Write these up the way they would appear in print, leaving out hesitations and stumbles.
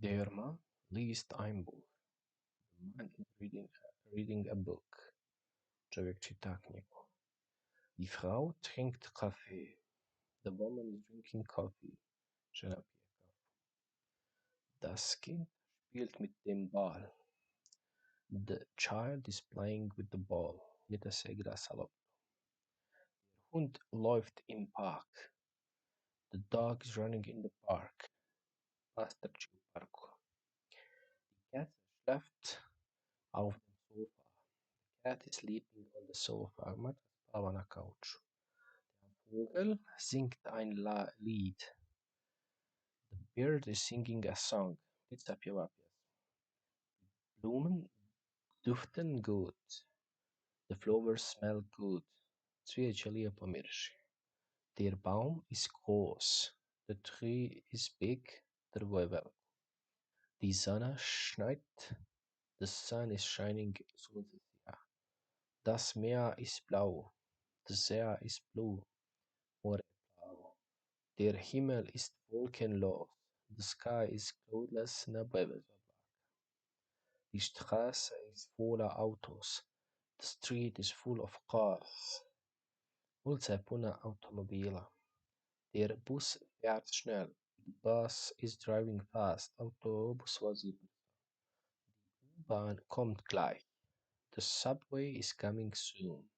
Der Mann liest ein Buch. The man is reading a book. Człowiek czyta knigę. Die Frau trinkt Kaffee. The woman is drinking coffee. Žena pije kafu. Das Kind spielt mit dem Ball. The child is playing with the ball. Dete se igra sa loptom. Der Hund läuft im Park. The dog is running in the park. Pas trči u parku. Die Katze schläft auf dem Sofa. The cat is sleeping on the sofa. Mačka spava na kauču. Der Vogel singt ein Lied. The bird is singing a song. Ptica pjeva pjesmu. Blumen duften gut. The flowers smell good. Cvijeće lijepo miriši. Der Baum ist groß. The tree is big. Drvo je veliko. Die Sonne scheint. The sun is shining. Sunce sija. Das Meer ist blau. The sea is blue. More je plavo. Der Himmel ist wolkenlos. The sky is cloudless. Nebo je bez oblaka. Die Straße ist voller Autos. The street is full of cars. Ulica je puna automobila. Der Bus fährt schnell. The bus is driving fast. Autobus vozi brzo. Die U-Bahn kommt gleich. The subway is coming soon.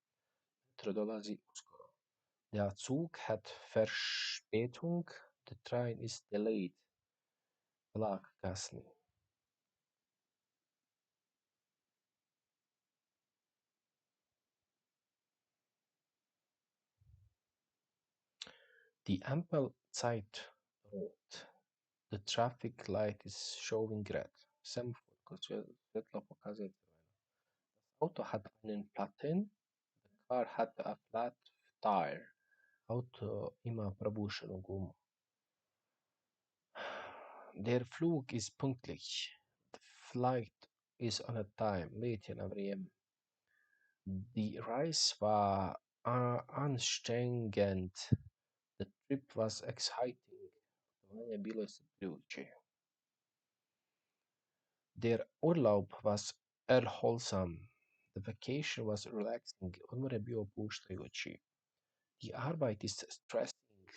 Metro dolazi uskoro. Der Zug hat Verspätung. The train is delayed. Vlak kasni. Die Ampel zeigt rot. The traffic light is showing red. Semafor kod svjetlo pokazuje crveno. Das Auto hat einen Platten. The car had a flat tire. Auto ima probušenu gumu. Der Flug ist pünktlich. The flight is on a time. Let je na vrijeme. Die Reise war anstrengend. The trip was exciting. Putovanje bilo je iscrpljujuće. Der Urlaub was erholsam. The vacation was relaxing. Odmor je bio opuštajući. Die Arbeit ist stressing.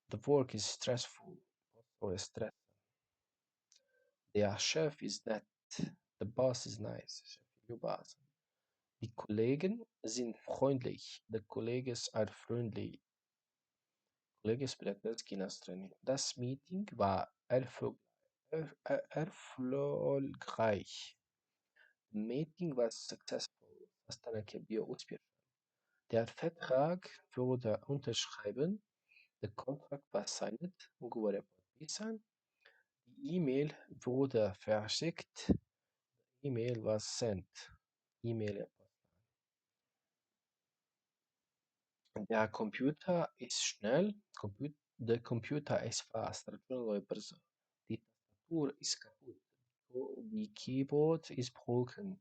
The work is stressful. Posao je stresan. Der Chef is nett. The boss is nice. Šef je ljubazan. Die Kollegen sind freundlich. The colleagues are friendly. Kolege su prijateljski nastrojeni. Das Meeting war erfolgreich. The meeting was successful. Sastanak je bio uspješan. Der Vertrag wurde unterschrieben. The contract was signed. Ugovor je potpisan. Die E-Mail wurde verschickt. The email was sent. E-Mail je poslan. Der Computer ist schnell. The computer is fast. Računalo je brzo. Die Tastatur ist kaputt. Die Keyboard is broken.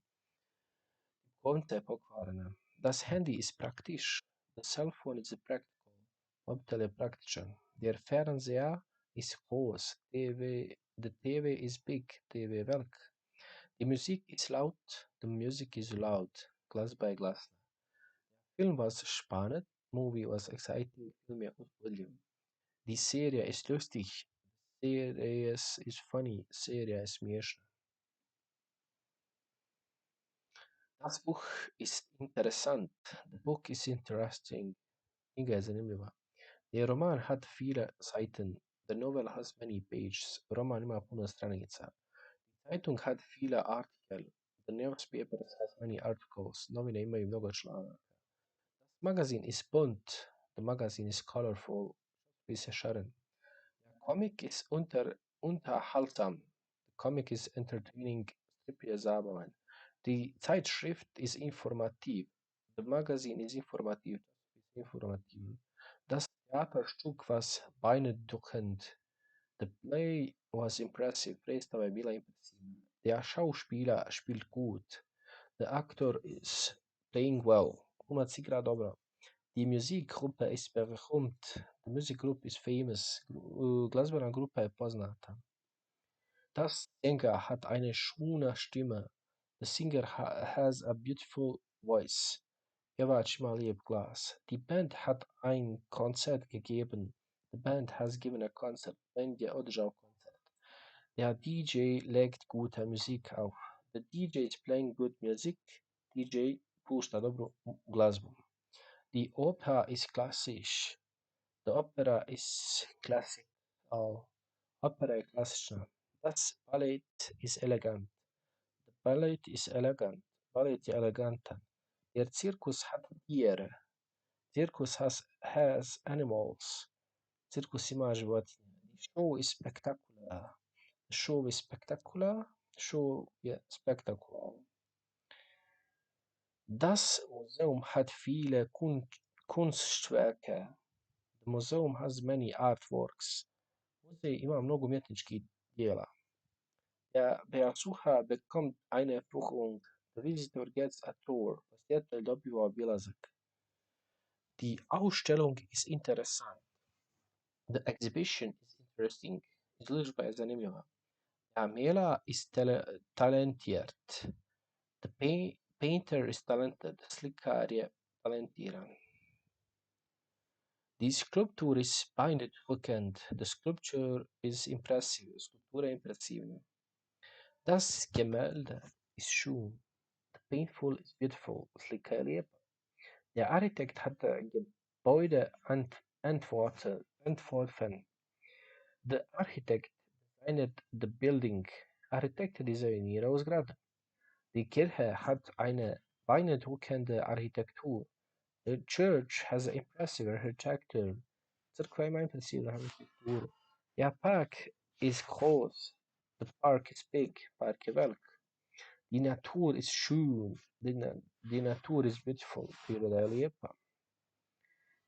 Konta je pokvarena. Das Handy ist praktisch. The cell phone is practical. Mobitel je praktičan. Der Fernseher ist groß. The TV is big. TV je velik. Die Musik ist laut. The music is loud. Glazba je glasna. Film was spannend. Movie was exciting. Film je uzbudljiv. Die Serie ist lustig. Series is funny. Serija je smiješna. Das Buch ist interessant. The book is interesting. Knjiga je zanimljiva. Der Roman hat viele Seiten. The novel has many pages. Roman ima puno stranica. Die Zeitung hat viele Artikel. The newspaper has many articles. Novine imaju mnogo članaka. Das Magazin is bunt. The magazine is colorful. Časopis je šaren. Der Comic is unterhaltsam. The comic is entertaining. Strip je zabavan. Die Zeitschrift ist informativ. The magazine is informativ. Das Theaterstück was beeindruckend. The play was impressive. Predstava je bila impresivna. Der Schauspieler spielt gut. The actor is playing well. Glumac igra dobro. Die Musikgruppe ist berühmt. The music group is famous. Glazbena grupa je poznata. Das Sänger hat eine schöne Stimme. The singer has a beautiful voice. Pjevač ima lijep glas. Die Band hat ein Konzert gegeben. The band has given a concert. Band je održao koncert. Der DJ legt gute Musik auf. The DJ is playing good music. DJ pušta dobru glazbu. Die Oper is klassisch. The opera is classic. Opera je klasična. Das Ballett is elegant. The ballet is elegant. Ballet je elegantan. Der Zirkus hat Tiere. Circus has animals. Cirkus ima životinje. The show is spectacular. The show is spectacular. Show je spektakularan. Das Museum hat viele Kunstwerke. The museum has many artworks. Muzej ima mnogo umjetničkih dijela. Der Besucher bekommt eine Buchung. The visitor gets a tour. Posjetitelj dobiva obilazak. Die Ausstellung ist interessant. The exhibition is interesting. Izložba je zanimljiva. Amela is talentiert. The painter is talented. Slikar je talentiran. Die Skulptur ist beeindruckend. The sculpture is impressive. Skulptura je impresivna. Das Gemälde ist schön. The painful is beautiful. Slika je lijepa. Der Architekt hat Gebäude entworfen. The architect designed the building. Architekt designirao zgradu. Die Kirche hat eine beeindruckende Architektur. The church has an impressive architecture. Crkva ima impresivnu arhitekturu. Der Park is groß. The park is big. Park je velik. Die Natur ist schön. Die Natur is beautiful. Priroda je lijepa.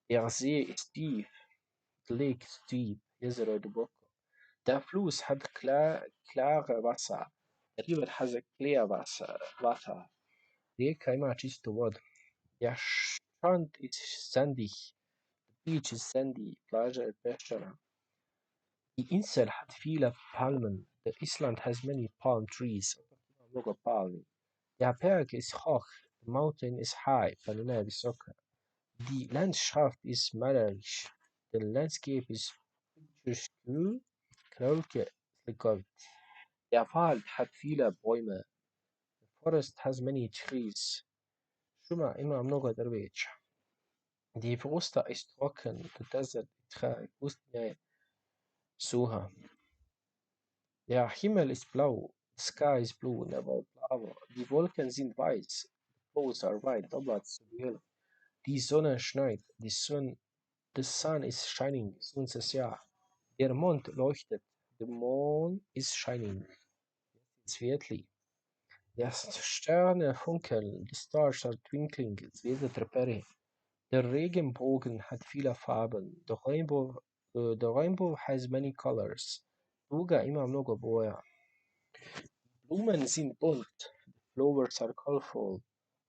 Der See ist tief. The lake is deep. Jezero je duboko. Der Fluss hat klare Wasser. The river has a clear water. Rijeka ima čistu vodu. Der Strand ist sandig. The beach is sandy. Plaža je peščana. Die Insel hat viele Palmen. The island has many palm trees. Mnogo palmi. Der Berg ist hoch. The mountain is high. Planina je visoka. Die Landschaft ist malerisch. The landscape is picturesque. Krauk je slikovit. Der Wald hat viele Bäume. The forest has many trees. Šuma ima mnogo drveća. Die Wüste ist trocken. The desert is dry. Pustinja je suha. Der Himmel ist blau. The sky is blue. Nebo je plavo. Die Wolken sind weiß. The clouds are white. Oblaci su bijeli. Die Sonne scheint. The sun is shining. Sunce sja. Der Mond leuchtet. The moon is shining. Svijetli. Der Sterne funkeln. The stars are twinkling. Zvijezde treperi. Der Regenbogen hat viele Farben. The rainbow has many colors. Duga ima mnogo boja. Blumen sind bunt. The flowers are colorful.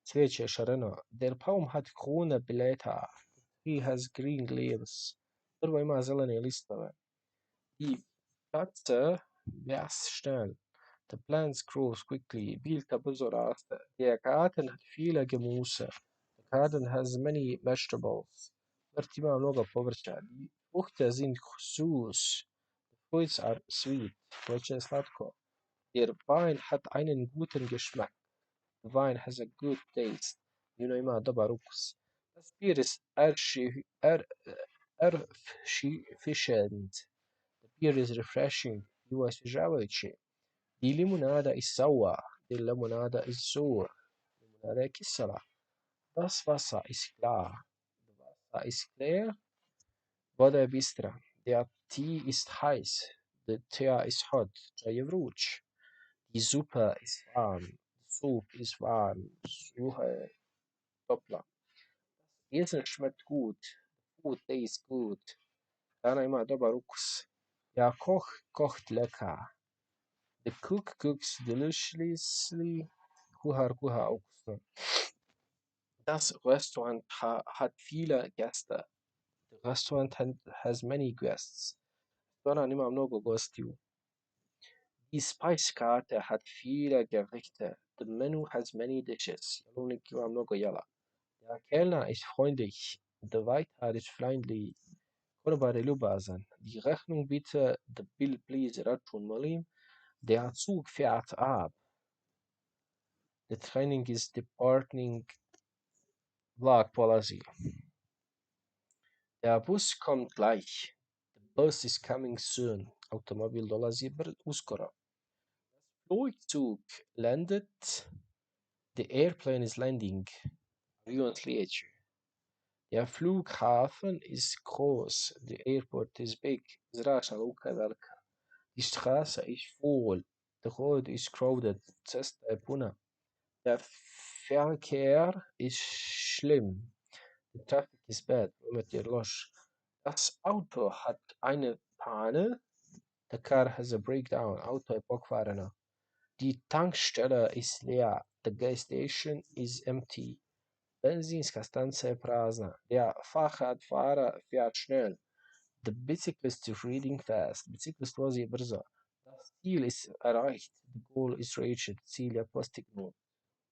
Cvijeće je šareno. Der Baum hat grüne Blätter. The tree has green leaves. Drvo ima zelene listove. Die Pflanze wächst schnell. The plants grow quickly. Biljka brzo raste. Der Garten hat viele Gemüse. The garden has many vegetables. Vrt ima mnogo povrća. Die Früchte sind süß. The fruits are sweet. Voće je slatko. Der Wein hat einen guten Geschmack. The wine has a good taste. Vino ima dobar ukus. Das Bier ist erfrischend. The beer is refreshing. Pivo je osvježavajuće. Die Limonade ist sauer. Die Limonade ist sauer. Limonada je kisela. Das Wasser ist klar. The Wasser ist clear. Voda je bistra. Der Tee ist heiß. The tea is hot. Čaj je vruć. Die Suppe ist warm. The soup is warm. Suha je topla. Das Essen schmeckt gut. The food tastes good. Hrana ima dobar ukus. Der Koch kocht lecker. The cook cooks deliciously. Kuhar kuha ukusno. Das Restaurant hat viele Gäste. The restaurant has many guests. Restaurant ima mnogo gostiju. Die Speisekarte hat viele Gerichte. The menu has many dishes. Jelovnik ima mnogo jela. Der Kellner ist freundlich. The Waiter ist freundlich. Konobar je ljubazan. Die Rechnung bitte. The bill please. Račun molim. Der Zug fährt ab. The train is departing. Vlak polazi. Der Bus kommt gleich. The bus is coming soon. Automobil dolazi uskoro. Flugzeug landet. The airplane is landing. Avion slijeće. Der Flughafen ist groß. The airport is big. Zračna luka je velika. Die Straße ist voll. The road is crowded. Cesta je puna. Der Verkehr ist schlimm. The traffic is bad. Promet je loš. Das Auto hat eine Panne. The car has a breakdown. Auto je pokvareno. Die Tankstelle ist leer. The gas station is empty. Benzinska stanica je prazna. Der Fahrradfahrer fährt schnell. The bicyclist is reading fast. Bicyklist vozi brzo. Das Ziel ist erreicht. The goal is reached. Cilj je postignut.